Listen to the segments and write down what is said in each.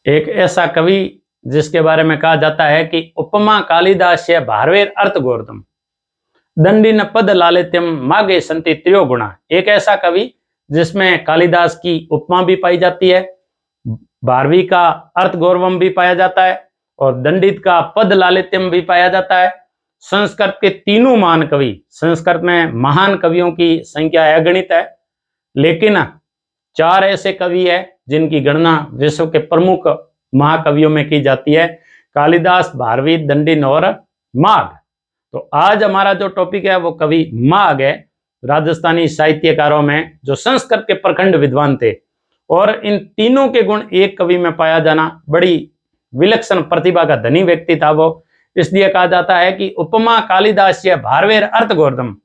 एक ऐसा कवि जिसके बारे में कहा जाता है कि उपमा कालिदास्य भारवेर अर्थ गोर्धम दंडी न पद लालित्यम मागे संति त्रियो गुणा। एक ऐसा कवि जिसमें कालिदास की उपमा भी पाई जाती है, भारवी का अर्थ गौरवम भी पाया जाता है और दंडित का पद लालित्यम भी पाया जाता है। संस्कृत के तीनों महान कवि, संस्कृत में महान कवियों की संख्या अगणित है, लेकिन 4 ऐसे कवि है जिनकी गणना विश्व के प्रमुख महाकवियों में की जाती है, कालिदास, भारवी, दंडिन और माघ। तो आज हमारा जो टॉपिक है वो कवि माघ है, राजस्थानी साहित्यकारों में जो संस्कृत के प्रखंड विद्वान थे, और इन तीनों के गुण एक कवि में पाया जाना बड़ी विलक्षण प्रतिभा का धनी व्यक्ति था वो। इसलिए कहा जाता है कि उपमा कालिदास्य भारवेर अर्थ गोर्धम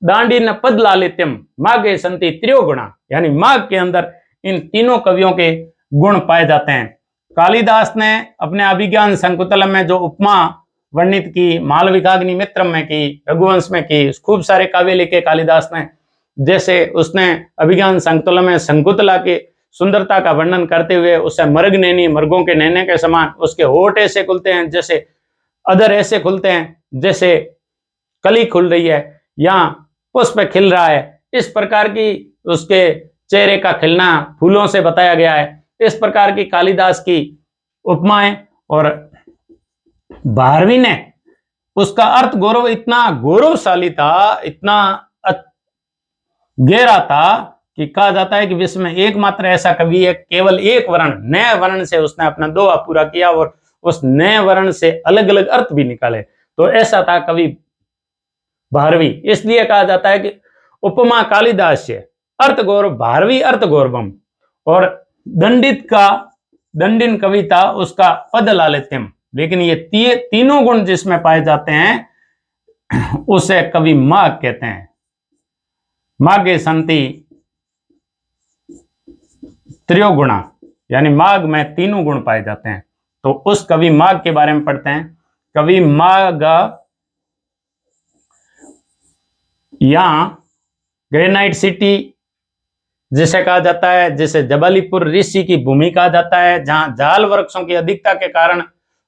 दांडी न पद लालित्यम माघे संति त्रियो गुणा, यानी माघ के अंदर इन तीनों कवियों के गुण पाए जाते हैं। कालिदास ने अपने अभिज्ञान शंकुतलम में जो उपमा वर्णित की, मालविकाग्नि मित्रम में की, रघुवंश में की, खूब सारे काव्य लिखे कालिदास ने। जैसे उसने अभिज्ञान शंकुतलम में शंकुतला के सुंदरता का वर्णन करते हुए उसे मर्ग नैनी, मर्गों के नैने के समान, उसके होठ ऐसे खुलते हैं जैसे अधर ऐसे खुलते हैं जैसे कली खुल रही है या पुष्प खिल रहा है, इस प्रकार की उसके चेहरे का खिलना फूलों से बताया गया है। इस प्रकार की कालिदास की उपमाएं, और भारवी ने उसका अर्थ गौरव इतना गौरवशाली था, इतना गहरा था कि कहा जाता है कि विश्व में एकमात्र ऐसा कवि है, केवल एक वर्ण, नए वर्ण से उसने अपना दोहा पूरा किया और उस नए वर्ण से अलग अलग अर्थ भी निकाले। तो ऐसा था कवि भारवी। इसलिए कहा जाता है कि उपमा कालिदास्य अर्थ गौरव भारवी अर्थ गौरवम, और दंडित का दंडिन कविता उसका पद लालित्यम। लेकिन ये तीनों गुण जिसमें पाए जाते हैं उसे कवि माघ कहते हैं। माघे संति त्रियो गुणा, यानी माघ में तीनों गुण पाए जाते हैं। तो उस कवि माघ के बारे में पढ़ते हैं। कवि माघ यहां ग्रेनाइट सिटी जिसे कहा जाता है, जिसे जबलीपुर ऋषि की भूमि कहा जाता है, जहां जाल वृक्षों की अधिकता के कारण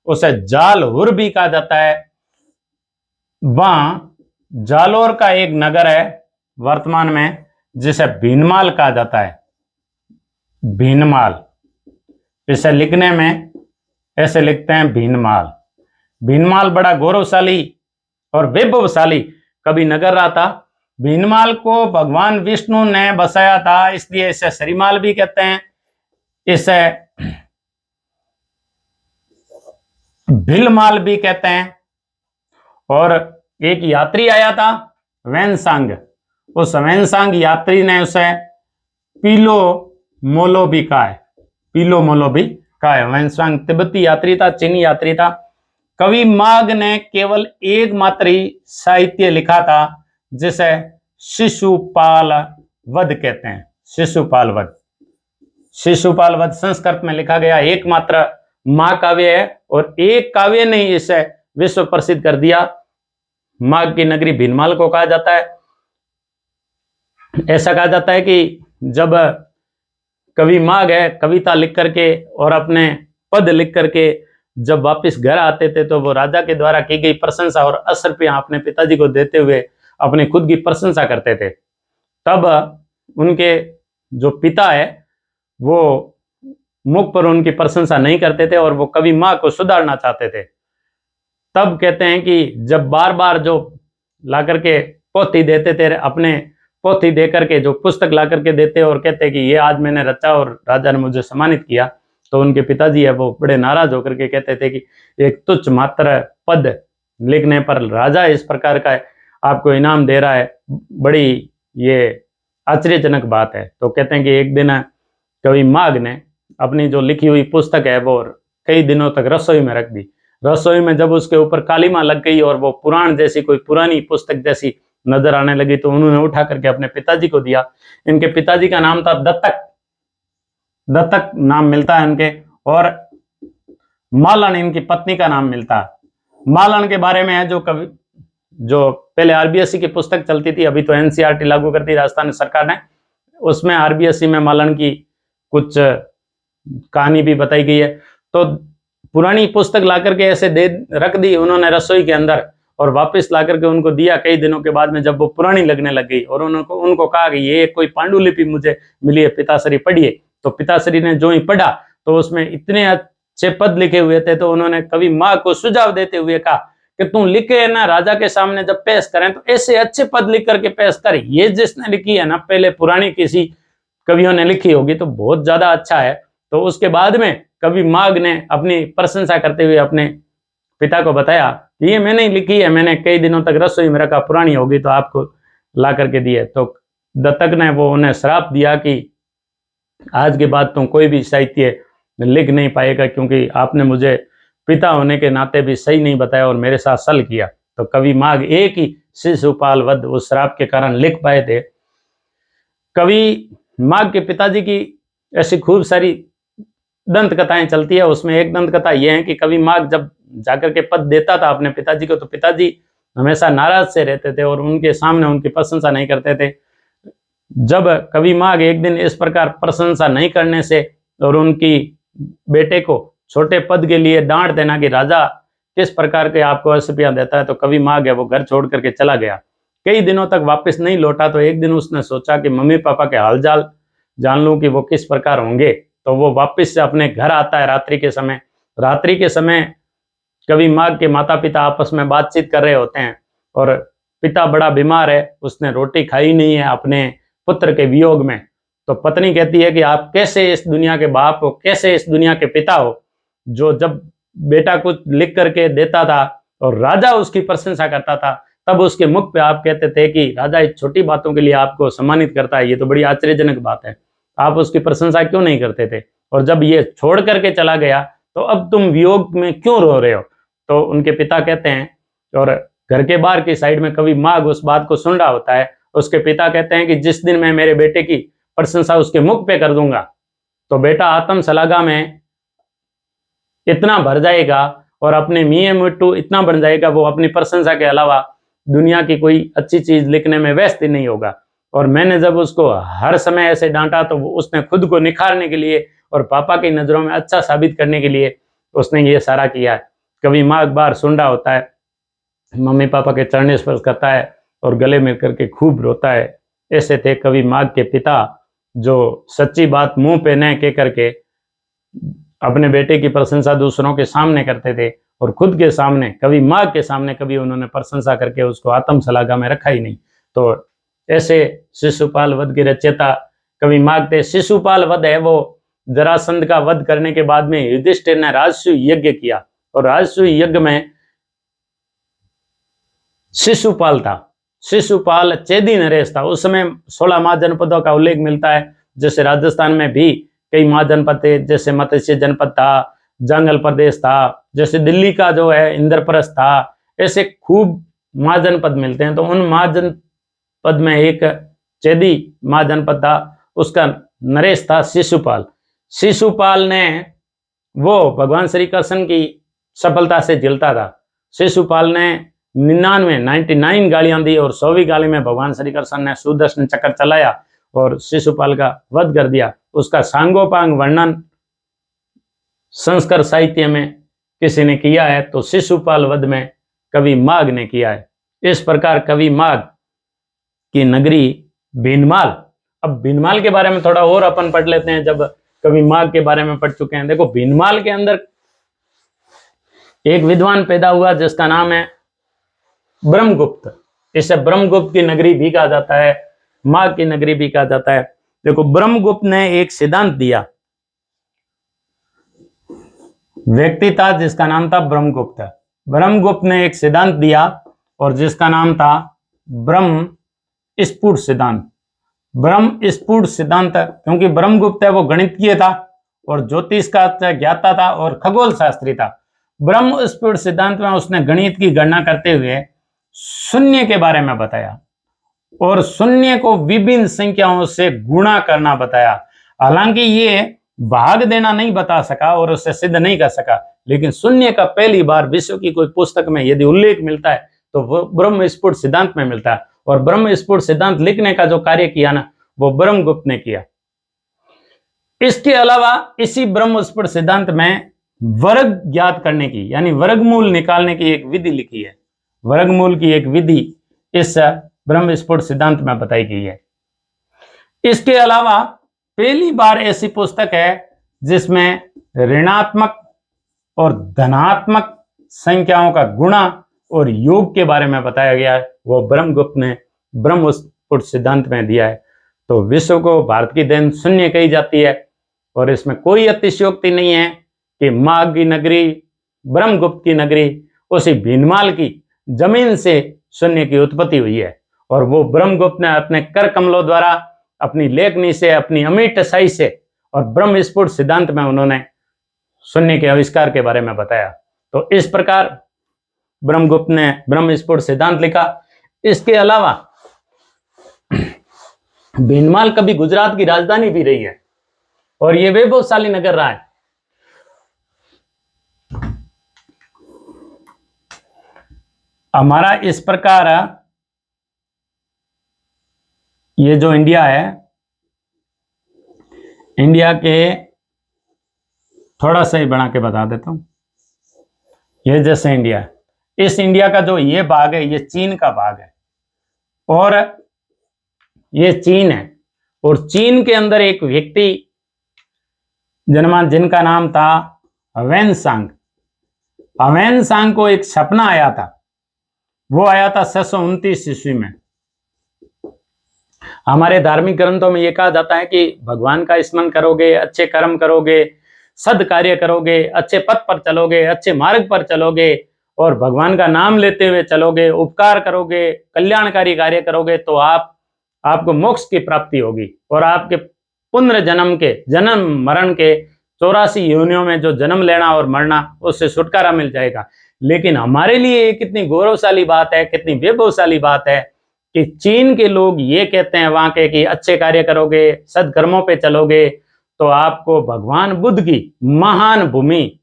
उसे जालहुर भी कहा जाता है, वहां जालोर का एक नगर है वर्तमान में जिसे भीनमाल कहा जाता है। भीनमाल, इसे लिखने में ऐसे लिखते हैं भीनमाल। भीनमाल बड़ा गौरवशाली और वैभवशाली कभी नगर रहा था। भीनमाल को भगवान विष्णु ने बसाया था, इसलिए इसे श्रीमाल भी कहते हैं, इसे भीलमाल भी कहते हैं। और एक यात्री आया था वैनसांग, उस वैनसांग यात्री ने उसे पीलो मोलो भी कहा है, पीलो मोलो भी कहा है। वैनसांग तिब्बती यात्री था, चीनी यात्री था। कवि माघ ने केवल एक मात्र ही साहित्य लिखा था जिसे शिशुपाल वध कहते हैं। शिशुपाल वध, शिशुपाल वध संस्कृत में लिखा गया एकमात्र महाकाव्य है, और एक काव्य ने इसे विश्व प्रसिद्ध कर दिया। माघ की नगरी भीनमाल को कहा जाता है। ऐसा कहा जाता है कि जब कवि माघ है कविता लिख करके और अपने पद लिख करके जब वापस घर आते थे तो वो राजा के द्वारा की गई प्रशंसा और 10 रुपया अपने पिताजी को देते हुए अपनी खुद की प्रशंसा करते थे। तब उनके जो पिता है वो मुख पर उनकी प्रशंसा नहीं करते थे और वो कवि माघ को सुधारना चाहते थे। तब कहते हैं कि जब बार बार जो ला करके पोथी देते थे, अपने पोथी दे करके जो पुस्तक ला करके देते और कहते कि ये आज मैंने रचा और राजा ने मुझे सम्मानित किया, तो उनके पिताजी है वो बड़े नाराज होकर के कहते थे कि एक तुच्छ मात्र पद लिखने पर राजा इस प्रकार का आपको इनाम दे रहा है, बड़ी ये आश्चर्यजनक बात है। तो कहते हैं कि एक दिन कवि माघ ने अपनी जो लिखी हुई पुस्तक है वो कई दिनों तक रसोई में रख दी। रसोई में जब उसके ऊपर कालीमा लग गई और वो पुराण जैसी कोई पुरानी पुस्तक जैसी नजर आने लगी तो उन्होंने उठा करके अपने पिताजी को दिया। इनके पिताजी का नाम था दत्तक, दत्तक नाम मिलता है इनके, और मालन इनकी पत्नी का नाम मिलता है। मालन के बारे में है जो कवि, जो पहले आरबीएसई की पुस्तक चलती थी, अभी तो एनसीईआरटी लागू करती राजस्थान सरकार ने, उसमें आरबीएसई में मालन की कुछ कहानी भी बताई गई है। तो पुरानी पुस्तक ला करके ऐसे दे रख दी उन्होंने रसोई के अंदर, और वापस ला करके उनको दिया। कई दिनों के बाद में जब वो पुरानी लगने लग गई और उनको कहा कि ये कोई पांडुलिपि मुझे मिली है, पिताश्री पढ़िए। तो पिताश्री ने जो ही पढ़ा तो उसमें इतने अच्छे पद लिखे हुए थे, तो उन्होंने कवि माँ को सुझाव देते हुए कहा कि तुम लिखे ना राजा के सामने जब पेश करें तो ऐसे अच्छे पद लिख करके पेश कर। ये जिसने लिखी है ना, पहले पुरानी किसी कवियों ने लिखी होगी तो बहुत ज्यादा अच्छा है। तो उसके बाद में कवि माघ ने अपनी प्रशंसा करते हुए अपने पिता को बताया, ये मैंने ही लिखी है, मैंने कई दिनों तक रसोई में रखा, पुरानी होगी तो आपको ला करके दी है। तो दत्तक ने वो उन्हें श्राप दिया कि आज के बाद तुम कोई भी साहित्य लिख नहीं पाएगा, क्योंकि आपने मुझे पिता होने के नाते भी सही नहीं बताया और मेरे साथ सल किया। तो कवि माघ एक ही शिशुपाल वध उस श्राप के कारण लिख पाए थे। कवि माघ के पिताजी की ऐसी खूब सारी दंत कथाएं चलती है। उसमें एक दंत कथा यह है कि कवि माघ जब जाकर के पद देता था अपने पिताजी को, तो पिताजी हमेशा नाराज से रहते थे और उनके सामने उनकी प्रशंसा नहीं करते थे। जब कवि माघ एक दिन इस प्रकार प्रशंसा नहीं करने से और उनकी बेटे को छोटे पद के लिए डांट देना कि राजा किस प्रकार के आपको अशुभियां देता है, तो कवि माघ है वो घर छोड़ करके चला गया। कई दिनों तक वापस नहीं लौटा। तो एक दिन उसने सोचा कि मम्मी पापा के हालचाल जान लूं कि वो किस प्रकार होंगे। तो वो वापस से अपने घर आता है रात्रि के समय। रात्रि के समय कवि माघ के माता पिता आपस में बातचीत कर रहे होते हैं और पिता बड़ा बीमार है, उसने रोटी खाई नहीं है अपने पुत्र के वियोग में। तो पत्नी कहती है कि आप कैसे इस दुनिया के बाप हो, कैसे इस दुनिया के पिता हो, जो जब बेटा कुछ लिख करके देता था और राजा उसकी प्रशंसा करता था तब उसके मुख पे आप कहते थे कि राजा इस छोटी बातों के लिए आपको सम्मानित करता है, ये तो बड़ी आश्चर्यजनक बात है, आप उसकी प्रशंसा क्यों नहीं करते थे, और जब ये छोड़ करके चला गया तो अब तुम वियोग में क्यों रो रहे हो। तो उनके पिता कहते हैं, और घर के बाहर की साइड में कवि माघ उस बात को सुन रहा होता है। उसके पिता कहते हैं कि जिस दिन मैं मेरे बेटे की प्रशंसा उसके मुख पे कर दूंगा तो बेटा आत्म शलाघा में इतना भर जाएगा और अपने मियाँ मिट्टू इतना बन जाएगा, वो अपनी प्रशंसा के अलावा दुनिया की कोई अच्छी चीज लिखने में व्यस्त ही नहीं होगा। और मैंने जब उसको हर समय ऐसे डांटा तो उसने खुद को निखारने के लिए और पापा की नजरों में अच्छा साबित करने के लिए उसने ये सारा किया है। कवि माघ बार सुन रहा होता है, मम्मी पापा के चरण स्पर्श करता है और गले मिल करके खूब रोता है। ऐसे थे कवि माघ के पिता, जो सच्ची बात मुंह पे न कह करके अपने बेटे की प्रशंसा दूसरों के सामने करते थे और खुद के सामने कवि माघ के सामने कभी उन्होंने प्रशंसा करके उसको आत्म शलाघा में रखा ही नहीं। तो ऐसे शिशुपाल वध के रचयिता कवि माघ थे। शिशुपाल वध है वो जरासंध का वध करने के बाद में युधिष्ठिर ने राजसूय यज्ञ किया और राजसूय यज्ञ में शिशुपाल था। शिशुपाल चेदी नरेश था। उस समय 16 महाजनपदों का उल्लेख मिलता है। जैसे राजस्थान में भी कई महाजनपद थे, जैसे मत्स्य जनपद था, जंगल प्रदेश था, जैसे दिल्ली का जो है इंद्रप्रस्थ था, ऐसे खूब महाजनपद मिलते हैं। तो उन महाजनपद में एक चेदी महाजनपद था, उसका नरेश था शिशुपाल। शिशुपाल ने वो भगवान श्री कृष्ण की सफलता से झिलता था। शिशुपाल ने 99 गालियां दी और 100वीं गाली में भगवान श्री कृष्ण ने सुदर्शन चक्र चलाया और शिशुपाल का वध कर दिया। उसका सांगोपांग वर्णन संस्कृत साहित्य में किसी ने किया है तो शिशुपाल वध में कवि माघ ने किया है। इस प्रकार कवि माघ की नगरी भीनमाल। अब भीनमाल के बारे में थोड़ा और अपन पढ़ लेते हैं, जब कवि माघ के बारे में पढ़ चुके हैं। देखो, भीनमाल के अंदर एक विद्वान पैदा हुआ जिसका नाम है ब्रह्मगुप्त। इसे ब्रह्मगुप्त की नगरी भी कहा जाता है, माघ की नगरी भी कहा जाता है। देखो, ब्रह्मगुप्त ने एक सिद्धांत दिया। व्यक्ति था जिसका नाम था ब्रह्मगुप्त। ब्रह्मगुप्त ने एक सिद्धांत दिया और जिसका नाम था ब्रह्म स्फुट सिद्धांत। ब्रह्म स्फुट सिद्धांत, क्योंकि ब्रह्मगुप्त है वो गणितज्ञ था और ज्योतिष का ज्ञाता था और खगोल शास्त्री था। ब्रह्म स्फुट सिद्धांत में उसने गणित की गणना करते हुए शून्य के बारे में बताया और शून्य को विभिन्न संख्याओं से गुणा करना बताया। हालांकि ये भाग देना नहीं बता सका और उसे सिद्ध नहीं कर सका, लेकिन शून्य का पहली बार विश्व की कोई पुस्तक में यदि उल्लेख मिलता है तो वो ब्रह्म स्फुट सिद्धांत में मिलता है। और ब्रह्म स्फुट सिद्धांत लिखने का जो कार्य किया ना, वो ब्रह्मगुप्त ने किया। इसके अलावा इसी ब्रह्म स्फुट सिद्धांत में वर्ग ज्ञात करने की यानी वर्गमूल निकालने की एक विधि लिखी है। वर्गमूल की एक विधि इस ब्रह्म स्फुट सिद्धांत में बताई गई है। इसके अलावा पहली बार ऐसी पुस्तक है जिसमें ऋणात्मक और धनात्मक संख्याओं का गुणा और योग के बारे में बताया गया है, वो ब्रह्मगुप्त ने ब्रह्म स्फुट सिद्धांत में दिया है। तो विश्व को भारत की देन शून्य कही जाती है और इसमें कोई अतिशयोक्ति नहीं है कि माघ की नगरी, ब्रह्मगुप्त की नगरी उसी भीनमाल की जमीन से शून्य की उत्पत्ति हुई है और वो ब्रह्मगुप्त ने अपने कर कमलों द्वारा, अपनी लेखनी से, अपनी अमिट साई से और ब्रह्म स्फुट सिद्धांत में उन्होंने शून्य के आविष्कार के बारे में बताया। तो इस प्रकार ब्रह्मगुप्त ने ब्रह्म स्फुट सिद्धांत लिखा। इसके अलावा भीनमाल कभी गुजरात की राजधानी भी रही है और यह वैभवशाली नगर रहा है। हमारा इस प्रकार ये जो इंडिया है, इंडिया के थोड़ा सा ही बना के बता देता हूं। ये जैसे इंडिया है, इस इंडिया का जो ये भाग है ये चीन का भाग है और ये चीन है और चीन के अंदर एक व्यक्ति जन्मा जिनका नाम था ह्वेनसांग। ह्वेनसांग को एक सपना आया था, वो आया था 629 ईस्वी में। हमारे धार्मिक ग्रंथों में यह कहा जाता है कि भगवान का स्मरण करोगे, अच्छे कर्म करोगे, सद कार्य करोगे, अच्छे पथ पर चलोगे, अच्छे मार्ग पर चलोगे और भगवान का नाम लेते हुए चलोगे, उपकार करोगे, कल्याणकारी कार्य करोगे तो आपको मोक्ष की प्राप्ति होगी और आपके पुनर्जन्म के जन्म मरण के 84 योनियों में जो जन्म लेना और मरना उससे छुटकारा मिल जाएगा। लेकिन हमारे लिए कितनी गौरवशाली बात है, कितनी वैभवशाली बात है कि चीन के लोग ये कहते हैं वहां के कि अच्छे कार्य करोगे, सदकर्मों पे चलोगे तो आपको भगवान बुद्ध की महान भूमि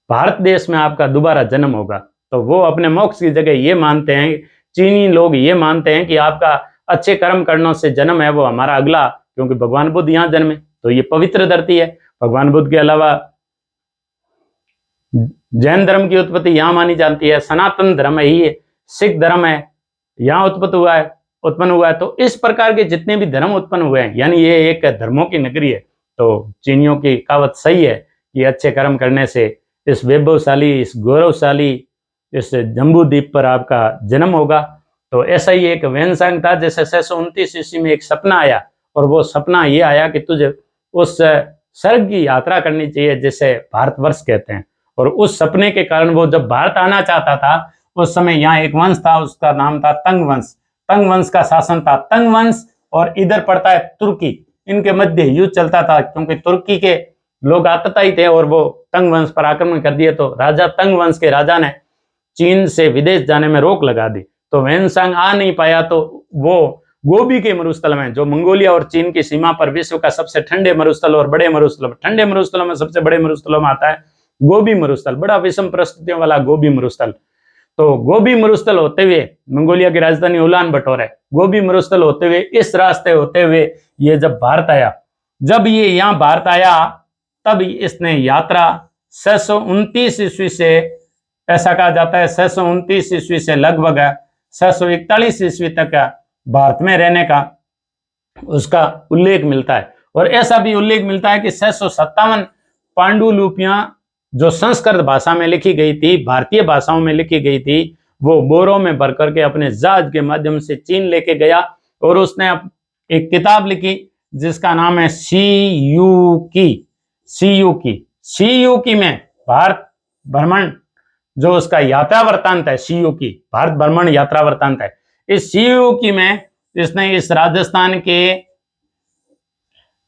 भारत देश में आपका दोबारा जन्म होगा। तो वो अपने मोक्ष की जगह ये मानते हैं, चीनी लोग ये मानते हैं कि आपका अच्छे कर्म करने से जन्म है वो हमारा अगला, क्योंकि भगवान बुद्ध यहाँ जन्मे तो ये पवित्र धरती है। भगवान बुद्ध के अलावा जैन धर्म की उत्पत्ति यहाँ मानी जाती है, सनातन धर्म ही है, सिख धर्म है यहाँ उत्पन्न हुआ है। तो इस प्रकार के जितने भी धर्म उत्पन्न हुए हैं, यानी ये एक धर्मों की नगरी है। तो चीनियों की कहावत सही है कि अच्छे कर्म करने से इस वैभवशाली, इस गौरवशाली, इस जम्बू द्वीप पर आपका जन्म होगा। तो ऐसा ही एक ह्वेनसांग था, जैसे 629 ईस्वी में एक सपना आया और वो सपना ये आया कि तुझे उस स्वर्ग की यात्रा करनी चाहिए जिसे भारतवर्ष कहते हैं। और उस सपने के कारण वो जब भारत आना चाहता था, उस समय यहाँ एक वंश था, उसका नाम था तंग वंश। तंग वंश का शासन था। तंग वंश और इधर पड़ता है तुर्की, इनके मध्य युद्ध चलता था क्योंकि तुर्की के लोग आतताई थे और वो तंग वंश पर आक्रमण कर दिए। तो राजा तंग वंश के राजा ने चीन से विदेश जाने में रोक लगा दी। तो ह्वेनसांग आ नहीं पाया तो वो गोबी के मरुस्थल में, जो मंगोलिया और चीन की सीमा पर विश्व का सबसे ठंडे मरुस्थल और बड़े मरुस्थल, ठंडे मरुस्थलों में सबसे बड़े मरुस्थलों में आता है गोबी मरुस्थल, बड़ा विषम परिस्थितियों वाला गोबी मरुस्थल। तो गोबी मरुस्थल होते हुए मंगोलिया की राजधानी उलान बटोर है, गोबी मरुस्थल होते हुए इस रास्ते होते हुए ये जब भारत आया, जब ये यहाँ भारत आया तब इसने यात्रा 629 ईस्वी से, ऐसा कहा जाता है 629 ईस्वी से लगभग 641 ईस्वी तक भारत में रहने का उसका उल्लेख मिलता है। और ऐसा भी उल्लेख मिलता है कि 657 पांडुलिपियां जो संस्कृत भाषा में लिखी गई थी, भारतीय भाषाओं में लिखी गई थी, वो बोरों में भर करके अपने जहाज के माध्यम से चीन लेके गया और उसने एक किताब लिखी जिसका नाम है सीयूकी में भारत भ्रमण, जो उसका यात्रा वृत्तांत है, सीयूकी भारत भ्रमण यात्रा वृत्तांत है। इस सीयूकी में इसने इस राजस्थान के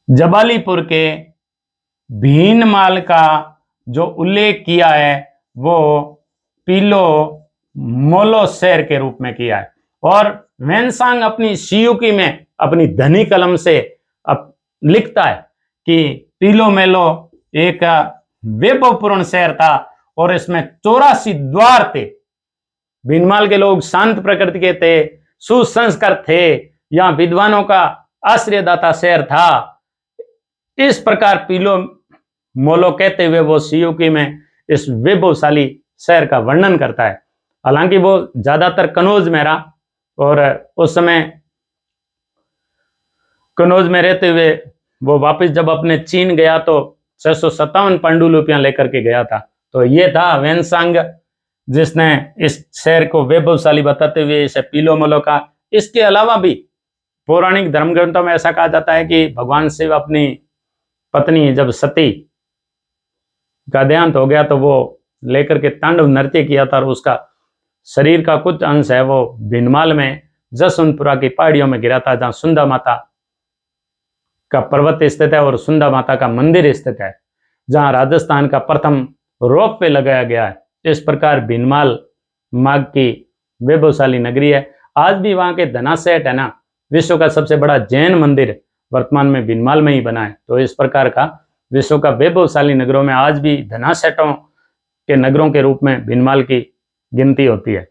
जबालीपुर के भीनमाल का जो उल्लेख किया है वो पीलो मोलो शहर के रूप में किया है। और ह्वेनसांग अपनी सीयूकी में अपनी धनी कलम से लिखता है कि पीलो मेलो एक वैभवपूर्ण शहर था और इसमें 84 द्वार थे। भीनमाल के लोग शांत प्रकृति के थे, सुसंस्कार थे, यहाँ विद्वानों का आश्रयदाता शहर था। इस प्रकार पीलो मोलो कहते हुए वो सियूकी में इस वैभवशाली शहर का वर्णन करता है। हालांकि वो ज्यादातर कनौज में रहा और उस समय कनौज में रहते हुए वो वापस जब अपने चीन गया तो 657 पांडुलिपियां लेकर के गया था। तो ये था वेनसांग, जिसने इस शहर को वैभवशाली बताते हुए इसे पीलो मलो का। इसके अलावा भी पौराणिक धर्म ग्रंथों में ऐसा कहा जाता है कि भगवान शिव अपनी पत्नी जब सती का देहांत हो गया तो वो लेकर के तांडव नृत्य किया था और उसका शरीर का कुछ अंश है वो भिनमाल में जसवंतपुरा की पहाड़ियों में गिरा था, जहां सुंदा माता का पर्वत स्थित है और सुंदा माता का मंदिर स्थित है, जहां राजस्थान का प्रथम रोप वे लगाया गया है। इस प्रकार भिनमाल माघ की वैभवशाली नगरी है। आज भी वहां के धना सेठ है ना, विश्व का सबसे बड़ा जैन मंदिर वर्तमान में भिनमाल में ही बना है। तो इस प्रकार का विश्व का वैभवशाली नगरों में आज भी धना सेठों के नगरों के रूप में भिनमाल की गिनती होती है।